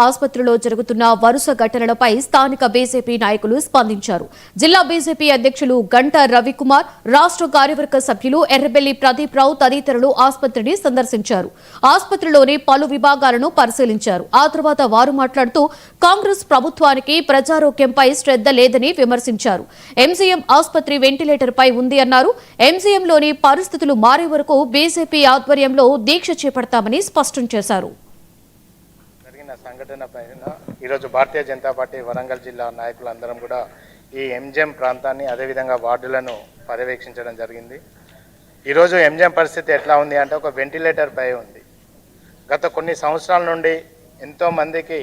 ఆసుపత్రిలో జరుగుతున్న వరుస ఘటనలపై స్థానిక బీజేపీ నాయకులు స్పందించారు. జిల్లా బీజేపీ అధ్యక్షులు గంట రవికుమార్, రాష్ట్ర కార్యవర్గ సభ్యులు ఎర్రబెల్లి ప్రదీప్ రావు తదితరులు ఆసుపత్రిని సందర్శించారు. ఆసుపత్రిలోని పలు విభాగాలను పరిశీలించారు. ఆ తర్వాత వారు మాట్లాడుతూ కాంగ్రెస్ ప్రభుత్వానికి ప్రజారోగ్యంపై శ్రద్ధ లేదని విమర్శించారు. ఎంజీఎం ఆసుపత్రి వెంటిలేటర్ పై ఉంది అన్నారు. ఎంజీఎంలోని పరిస్థితులు మారే వరకు బీజేపీ ఆధ్వర్యంలో దీక్ష చేపడతామని స్పష్టం చేశారు. సంఘటన పైన ఈరోజు భారతీయ జనతా పార్టీ వరంగల్ జిల్లా నాయకులందరం కూడా ఈ ఎంజిఎం ప్రాంతాన్ని అదేవిధంగా వార్డులను పర్యవేక్షించడం జరిగింది. ఈరోజు ఎంజిఎం పరిస్థితి ఎట్లా ఉంది అంటే ఒక వెంటిలేటర్ పై ఉంది. గత కొన్ని సంవత్సరాల నుండి ఎంతోమందికి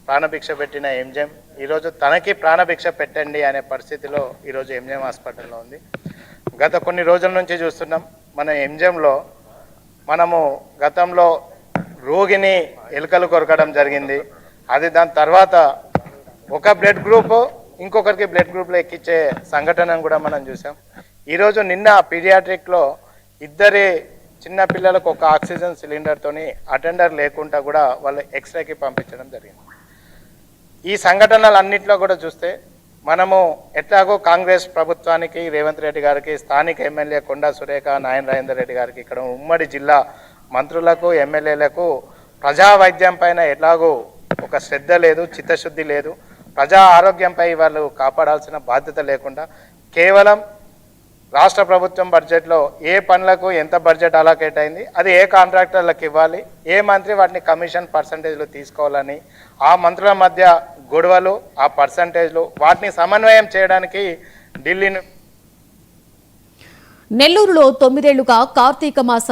ప్రాణభిక్ష పెట్టిన ఎంజిఎం ఈరోజు తనకి ప్రాణభిక్ష పెట్టండి అనే పరిస్థితిలో ఈరోజు ఎంజిఎం హాస్పిటల్లో ఉంది. గత కొన్ని రోజుల నుంచి చూస్తున్నాం మన ఎంజిఎంలో మనము గతంలో రోగిని ఎలుకలు కొరకడం జరిగింది. అది దాని తర్వాత ఒక బ్లడ్ గ్రూప్ ఇంకొకరికి బ్లడ్ గ్రూప్లో ఎక్కించే సంఘటనను కూడా మనం చూసాం. ఈరోజు నిన్న పీడియాట్రిక్లో ఇద్దరి చిన్న పిల్లలకు ఒక ఆక్సిజన్ సిలిండర్తోని అటెండర్ లేకుండా కూడా వాళ్ళు ఎక్స్రేకి పంపించడం జరిగింది. ఈ సంఘటనలన్నింటిలో కూడా చూస్తే మనము ఎట్లాగో కాంగ్రెస్ ప్రభుత్వానికి రేవంత్ రెడ్డి గారికి, స్థానిక ఎమ్మెల్యే కొండా సురేఖ, నాయన రాజేందర్ రెడ్డి గారికి, ఇక్కడ ఉమ్మడి జిల్లా మంత్రులకు, ఎమ్మెల్యేలకు ప్రజా వైద్యం పైన ఎలాగో ఒక శ్రద్ధ లేదు, చిత్తశుద్ధి లేదు. ప్రజా ఆరోగ్యంపై వాళ్ళు కాపాడాల్సిన బాధ్యత లేకుండా కేవలం రాష్ట్ర ప్రభుత్వం బడ్జెట్లో ఏ పనులకు ఎంత బడ్జెట్ అలొకేట్ అయింది, అది ఏ కాంట్రాక్టర్లకు ఇవ్వాలి, ఏ మంత్రి వాటిని కమిషన్ పర్సంటేజ్లు తీసుకోవాలని, ఆ మంత్రుల మధ్య గొడవలు, ఆ పర్సంటేజ్లు, వాటిని సమన్వయం చేయడానికి ఢిల్లీని. నెల్లూరులో 9 ఏళ్లుగా కార్తీక మాస